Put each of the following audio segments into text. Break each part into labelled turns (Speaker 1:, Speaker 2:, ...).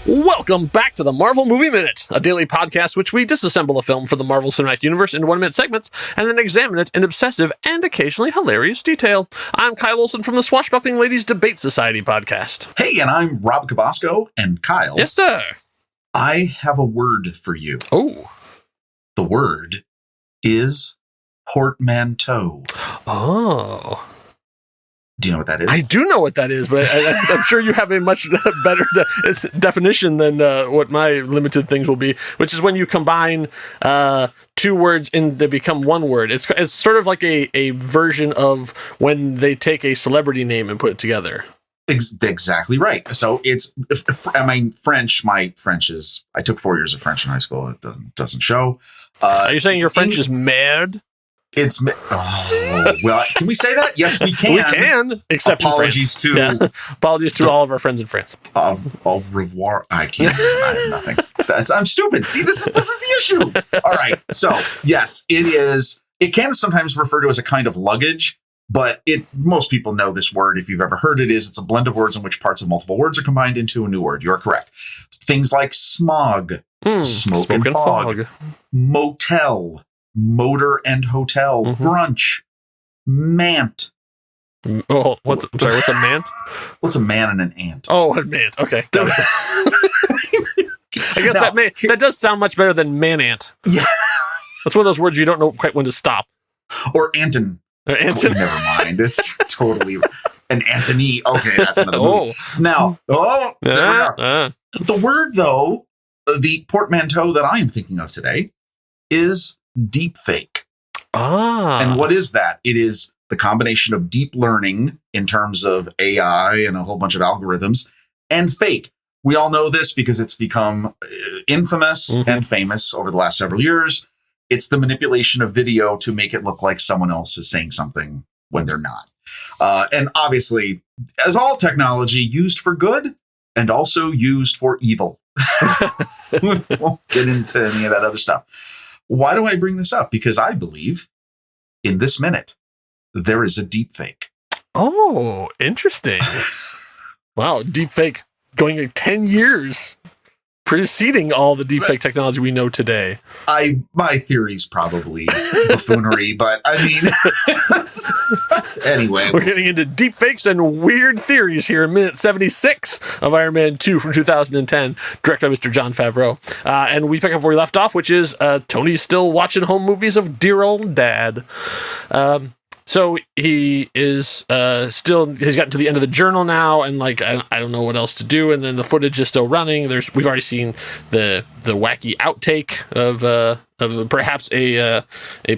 Speaker 1: Welcome back to the Marvel Movie Minute, a daily podcast which we disassemble a film for the Marvel Cinematic Universe into 1-minute segments and then examine it in obsessive and occasionally hilarious detail. I'm Kyle Olson from the Swashbuckling Ladies Debate Society podcast.
Speaker 2: Hey, and I'm Rob Cabasco, and Kyle.
Speaker 1: Yes, sir.
Speaker 2: I have a word for you.
Speaker 1: Oh.
Speaker 2: The word is portmanteau.
Speaker 1: Oh.
Speaker 2: Do you know what that is?
Speaker 1: I do know what that is, but I'm sure you have a much better definition than what my limited things will be, which is when you combine two words and they become one word. It's sort of like a version of when they take a celebrity name and put it together.
Speaker 2: Exactly right. So French, my French is, I took 4 years of French in high school. It doesn't show.
Speaker 1: Are you saying your French is merde?
Speaker 2: Well, can we say that? Yes, we can.
Speaker 1: We can, except
Speaker 2: apologies
Speaker 1: in France.
Speaker 2: to
Speaker 1: apologies to all of our friends in France.
Speaker 2: Au revoir. I can't. I have nothing. I'm stupid. See, this is the issue. All right. So yes, it is. It can sometimes refer to as a kind of luggage, but most people know this word. If you've ever heard it, it's a blend of words in which parts of multiple words are combined into a new word. You're correct. Things like smog, smoke and fog, motel, motor and hotel, brunch, mant.
Speaker 1: Oh, what's a mant?
Speaker 2: What's a man and an ant?
Speaker 1: Oh, a mant. Okay. I guess that does sound much better than man-ant. Yeah. That's one of those words you don't know quite when to stop.
Speaker 2: Or Anton.
Speaker 1: Anton.
Speaker 2: Oh, never mind. It's totally an Antony. Okay, that's another movie. Now, there we are. The word, though, the portmanteau that I am thinking of today is deepfake. And what is that? It is the combination of deep learning in terms of AI and a whole bunch of algorithms and fake. We all know this because it's become infamous and famous over the last several years. It's the manipulation of video to make it look like someone else is saying something when they're not. And obviously, as all technology, used for good and also used for evil. We won't get into any of that other stuff. Why do I bring this up? Because I believe in this minute, there is a deepfake.
Speaker 1: Oh, interesting. Wow, deepfake going like 10 years preceding all the deepfake technology we know today. My theory's probably buffoonery, but I mean, anyway. We're getting into deepfakes and weird theories here in minute 76 of Iron Man 2 from 2010, directed by Mr. Jon Favreau. And we pick up where we left off, which is Tony's still watching home movies of dear old dad. So he is he's gotten to the end of the journal now, and like I don't know what else to do. And then the footage is still running. We've already seen the wacky outtake of perhaps a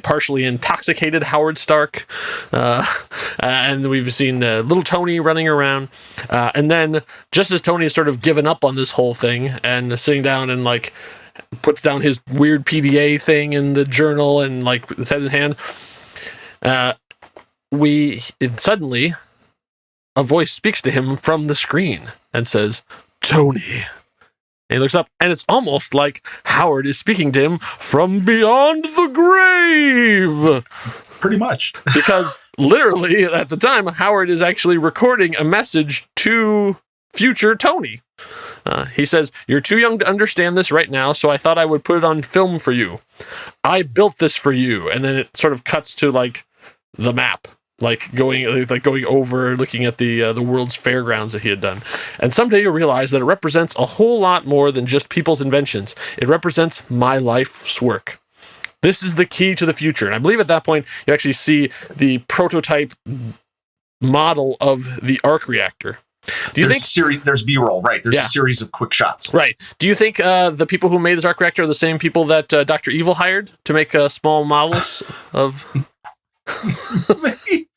Speaker 1: partially intoxicated Howard Stark, and we've seen little Tony running around. And then just as Tony has sort of given up on this whole thing and sitting down and like puts down his weird PDA thing in the journal and like his head in hand. Suddenly a voice speaks to him from the screen and says, "Tony." And he looks up, and it's almost like Howard is speaking to him from beyond the grave.
Speaker 2: Pretty much.
Speaker 1: Because literally at the time, Howard is actually recording a message to future Tony. He says, "You're too young to understand this right now, so I thought I would put it on film for you. I built this for you." And then it sort of cuts to like the map, going over, looking at the world's fairgrounds that he had done. And someday you'll realize that it represents a whole lot more than just people's inventions. It represents my life's work. This is the key to the future. And I believe at that point, you actually see the prototype model of the arc reactor. Do you think
Speaker 2: there's B-roll, right? There's a series of quick shots.
Speaker 1: Right. Do you think the people who made this arc reactor are the same people that Dr. Evil hired to make small models of...
Speaker 2: Maybe.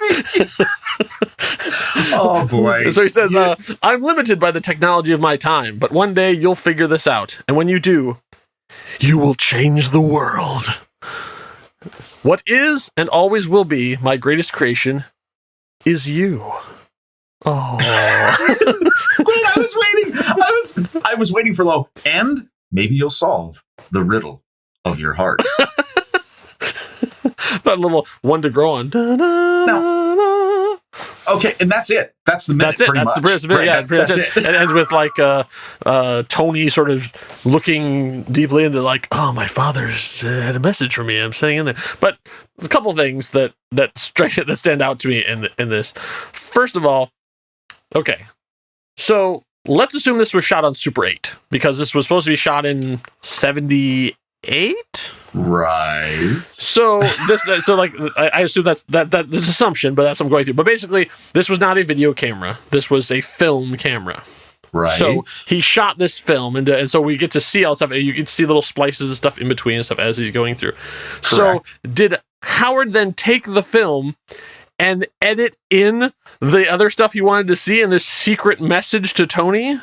Speaker 2: Oh boy.
Speaker 1: So he says, "I'm limited by the technology of my time, but one day you'll figure this out. And when you do, you will change the world. What is and always will be my greatest creation is you." Oh.
Speaker 2: Wait, I was waiting for low. And maybe you'll solve the riddle of your heart.
Speaker 1: That little one to grow on.
Speaker 2: Now, Okay, and that's it. That's the minute.
Speaker 1: That's it.
Speaker 2: Pretty
Speaker 1: That's
Speaker 2: much.
Speaker 1: the minute. Yeah, that's it. It ends with like Tony sort of looking deeply into like, oh, my father's had a message for me. I'm sitting in there. But there's a couple things that stand out to me in this. First of all, okay, so let's assume this was shot on Super 8 because this was supposed to be shot in 78.
Speaker 2: Right.
Speaker 1: So I assume that's an assumption, but that's what I'm going through. But basically, this was not a video camera. This was a film camera.
Speaker 2: Right.
Speaker 1: So he shot this film, and so we get to see all stuff. And you can see little splices of stuff in between and stuff as he's going through. Correct. So did Howard then take the film and edit in the other stuff he wanted to see in this secret message to Tony?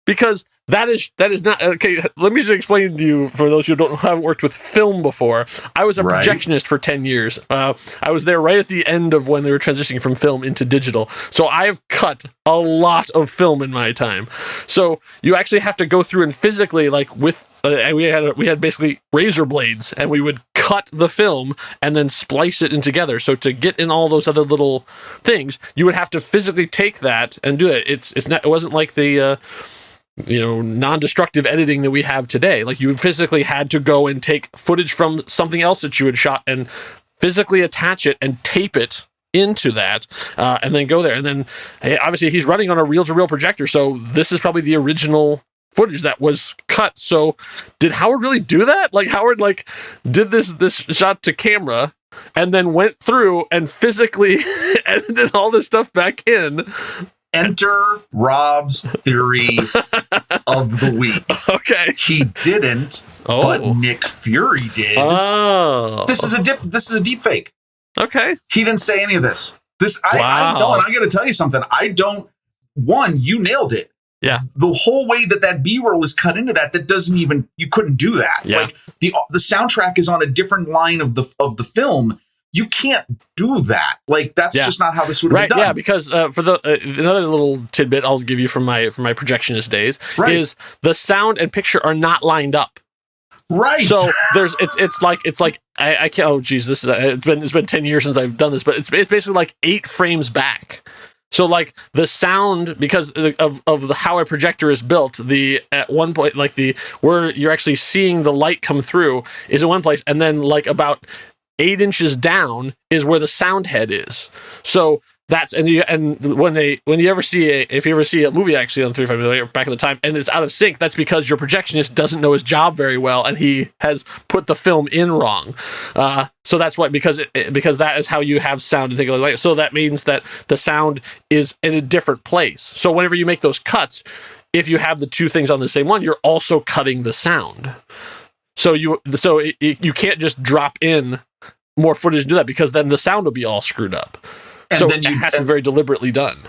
Speaker 1: Because that is not okay. Let me just explain to you, for those who haven't worked with film before. I was a projectionist for 10 years. I was there right at the end of when they were transitioning from film into digital. So I have cut a lot of film in my time. So you actually have to go through and physically, like with we had basically razor blades, and we would cut the film and then splice it in together. So to get in all those other little things, you would have to physically take that and do it. It wasn't like the non-destructive editing that we have today. Like, you physically had to go and take footage from something else that you had shot and physically attach it and tape it into that, and then go there. And then, obviously, he's running on a reel-to-reel projector, so this is probably the original footage that was cut. So did Howard really do that? Like, Howard did this shot to camera and then went through and physically edited all this stuff back in.
Speaker 2: Enter Rob's theory of the week.
Speaker 1: Okay.
Speaker 2: He didn't, but Nick Fury did.
Speaker 1: Oh.
Speaker 2: This is a deep fake.
Speaker 1: Okay.
Speaker 2: He didn't say any of this.
Speaker 1: Wow.
Speaker 2: I know, and I'm going to tell you something. You nailed it.
Speaker 1: Yeah.
Speaker 2: The whole way that B-roll is cut into that doesn't even, you couldn't do that.
Speaker 1: Yeah.
Speaker 2: Like, the soundtrack is on a different line of the film. You can't do that. Like, that's just not how this would have been done.
Speaker 1: Yeah, because for another little tidbit I'll give you from my projectionist days is the sound and picture are not lined up.
Speaker 2: Right.
Speaker 1: So it's like I can't. Oh geez, it's been 10 years since I've done this, but it's basically like 8 frames back. So like the sound, because of how a projector is built, at one point, like where you're actually seeing the light come through is in one place, and then like about 8 inches down is where the sound head is. So that's when you ever see a movie actually on 35mm back in the time and it's out of sync, that's because your projectionist doesn't know his job very well and he has put the film in wrong. So that's why, because that is how you have sound and things like that. So that means that the sound is in a different place. So whenever you make those cuts, if you have the two things on the same one, you're also cutting the sound. So you can't just drop in more footage to do that, because then the sound will be all screwed up. And so then it has to be very deliberately done.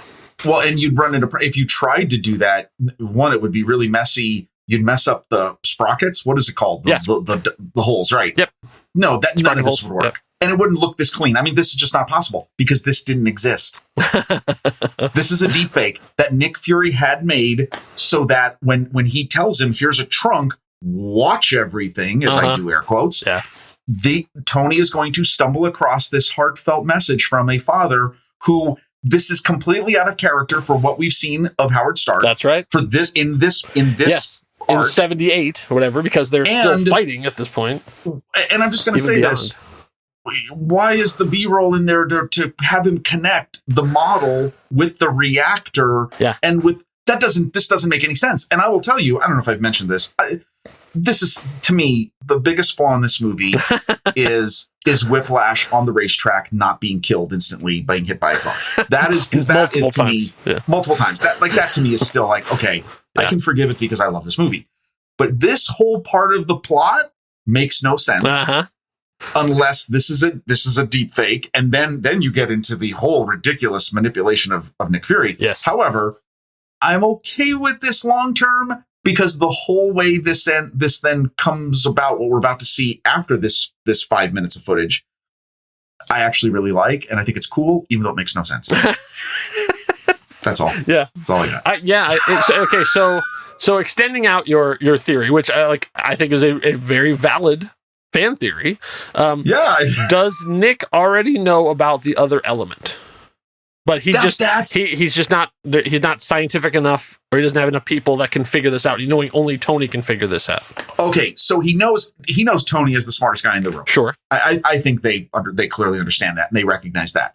Speaker 2: Well, and you'd run into, if you tried to do that, one, it would be really messy. You'd mess up the sprockets. What is it called? The holes, right?
Speaker 1: Yep.
Speaker 2: No, none of this would work. Yep. And it wouldn't look this clean. I mean, this is just not possible because this didn't exist. This is a deep fake that Nick Fury had made so that when he tells him, here's a trunk, watch everything, as I do air quotes.
Speaker 1: Yeah.
Speaker 2: Tony is going to stumble across this heartfelt message from a father who, this is completely out of character for what we've seen of Howard Stark.
Speaker 1: That's right.
Speaker 2: For this in
Speaker 1: yes. In 78 or whatever, because they're still fighting at this point.
Speaker 2: And I'm just going to say this. Why is the B-roll in there to have him connect the model with the reactor?
Speaker 1: Yeah.
Speaker 2: And this doesn't make any sense. And I will tell you, I don't know if I've mentioned this. This is, to me, the biggest flaw in this movie is Whiplash on the racetrack not being killed instantly by being hit by a car. That is to me multiple times. That to me is still like, okay, I can forgive it because I love this movie. But this whole part of the plot makes no sense unless this is a deep fake, and then you get into the whole ridiculous manipulation of Nick Fury.
Speaker 1: Yes.
Speaker 2: However, I'm okay with this long term, because the whole way this then comes about, what we're about to see after this 5 minutes of footage, I actually really like, and I think it's cool, even though it makes no sense. That's all.
Speaker 1: Yeah,
Speaker 2: that's all I got.
Speaker 1: Okay. So extending out your theory, which I think is a very valid fan theory. Does Nick already know about the other element? But he's just not scientific enough, or he doesn't have enough people that can figure this out. Knowing only Tony can figure this out.
Speaker 2: Okay, so he knows Tony is the smartest guy in the room.
Speaker 1: Sure.
Speaker 2: I think they clearly understand that, and they recognize that.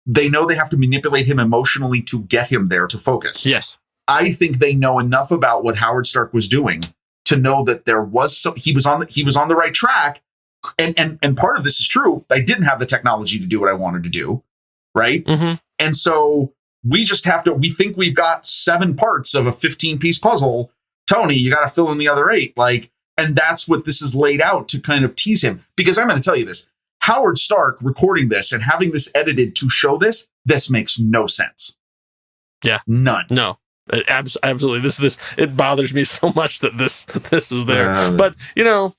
Speaker 2: They know they have to manipulate him emotionally to get him there to focus.
Speaker 1: Yes.
Speaker 2: I think they know enough about what Howard Stark was doing to know that he was on the right track. And part of this is true. I didn't have the technology to do what I wanted to do. Right.
Speaker 1: Mm-hmm.
Speaker 2: And so we think we've got 7 parts of a 15-piece puzzle. Tony, you got to fill in the other 8. And that's what this is laid out to kind of tease him. Because I'm going to tell you this, Howard Stark recording this and having this edited to show this makes no sense.
Speaker 1: Yeah.
Speaker 2: None.
Speaker 1: No. Absolutely. It bothers me so much that this is there. But, the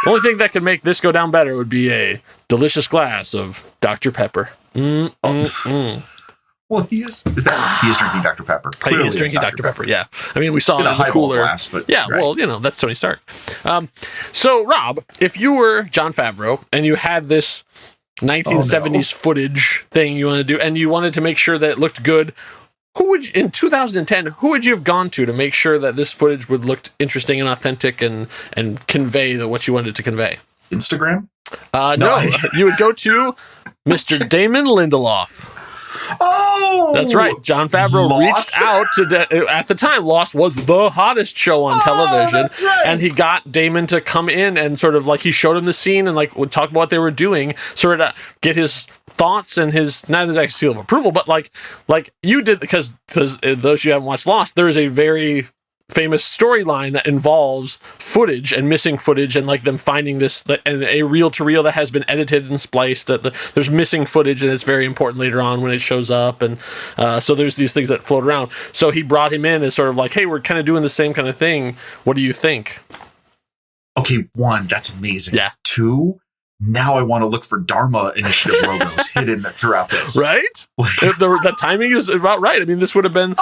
Speaker 1: only thing that could make this go down better would be a delicious glass of Dr. Pepper.
Speaker 2: Well, he is drinking Dr. Pepper. Clearly,
Speaker 1: he is drinking Dr. Pepper. Yeah. I mean, we saw it in the cooler.
Speaker 2: Glass, but,
Speaker 1: yeah. Right. Well, that's Tony Stark. So, Rob, if you were Jon Favreau and you had this 1970s footage thing you want to do, and you wanted to make sure that it looked good, in 2010, who would you have gone to make sure that this footage would look interesting and authentic and convey what you wanted to convey?
Speaker 2: Instagram?
Speaker 1: No. You would go to Mr. Damon Lindelof.
Speaker 2: Oh,
Speaker 1: that's right. Jon Favreau reached out to at the time. Lost was the hottest show on television,
Speaker 2: that's right.
Speaker 1: And he got Damon to come in and sort of he showed him the scene and would talk about what they were doing, sort of get his thoughts and his not exactly seal of approval, but like you did, because those of you who haven't watched Lost, there is a very famous storyline that involves footage and missing footage and them finding this and a reel-to-reel that has been edited and spliced. There's missing footage and it's very important later on when it shows up, and so there's these things that float around. So he brought him in as sort of hey, we're kind of doing the same kind of thing. What do you think?
Speaker 2: Okay, 1, that's amazing.
Speaker 1: Yeah.
Speaker 2: 2, now I want to look for Dharma Initiative logos hidden throughout this.
Speaker 1: Right? The timing is about right. I mean, this would have been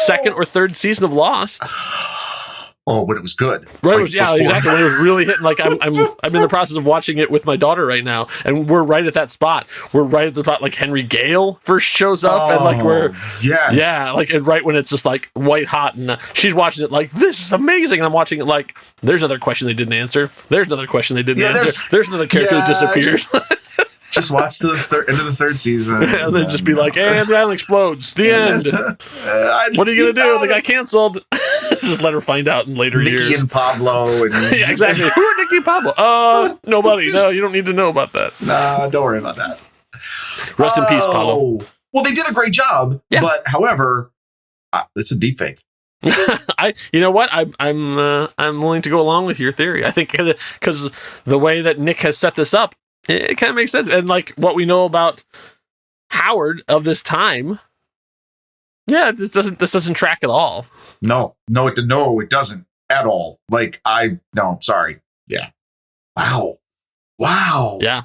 Speaker 1: second or third season of Lost.
Speaker 2: Oh, when it was good.
Speaker 1: Right. Exactly. When it was really hitting. I'm in the process of watching it with my daughter right now, and we're right at that spot. We're right at the spot Henry Gale first shows up, and we're and right when it's just white hot, and she's watching it this is amazing, and I'm watching it there's another question they didn't answer. There's another question they didn't answer. There's another character that disappears.
Speaker 2: Just watch to the end of the 3rd season.
Speaker 1: And then just be and Ryan explodes. The end. What are you going to do? They got canceled. Just let her find out in later years.
Speaker 2: Nikki and Pablo.
Speaker 1: Yeah, exactly. Who are Nikki and Pablo? Nobody. No, you don't need to know about that.
Speaker 2: Nah, don't worry about that.
Speaker 1: Rest in peace, Pablo.
Speaker 2: Well, they did a great job. Yeah. But, however, this is deepfake.
Speaker 1: You know what? I'm willing to go along with your theory. I think because the way that Nick has set this up, it kind of makes sense. And what we know about Howard of this time, this doesn't track at all.
Speaker 2: No, it doesn't at all. Sorry. Yeah. Wow.
Speaker 1: Yeah.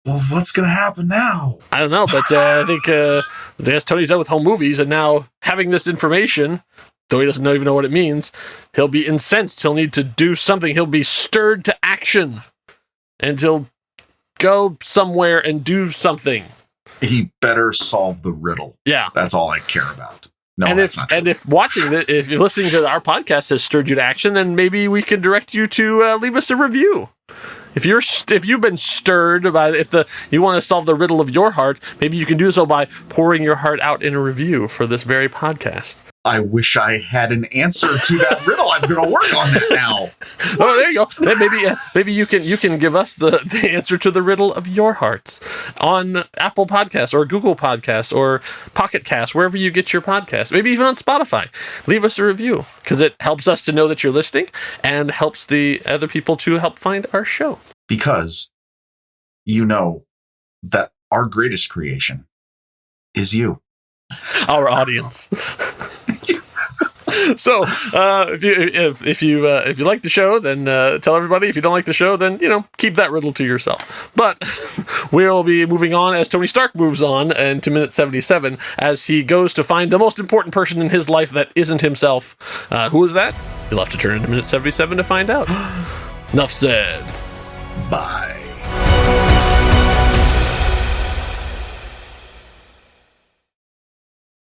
Speaker 2: Well, what's going to happen now?
Speaker 1: I don't know, but I think I guess Tony's done with home movies, and now having this information, though he doesn't even know what it means, he'll be incensed. He'll need to do something. He'll be stirred to action. And he'll go somewhere and do something.
Speaker 2: He better solve the riddle.
Speaker 1: Yeah.
Speaker 2: That's all I care about. No,
Speaker 1: and
Speaker 2: that's not true.
Speaker 1: And if if you're listening to our podcast has stirred you to action, then maybe we can direct you to leave us a review. If you've been stirred by you want to solve the riddle of your heart, maybe you can do so by pouring your heart out in a review for this very podcast.
Speaker 2: I wish I had an answer to that riddle. I'm going to work on that now.
Speaker 1: Oh, there you go. Maybe you can give us the answer to the riddle of your hearts on Apple Podcasts or Google Podcasts or Pocket Casts, wherever you get your podcast. Maybe even on Spotify. Leave us a review because it helps us to know that you're listening and helps the other people to help find our show.
Speaker 2: Because you know that our greatest creation is you.
Speaker 1: Our audience. So, if you like the show, then tell everybody. If you don't like the show, then keep that riddle to yourself. But we'll be moving on as Tony Stark moves on into minute 77 as he goes to find the most important person in his life that isn't himself. Who is that? You'll have to turn into minute 77 to find out. Enough said.
Speaker 2: Bye.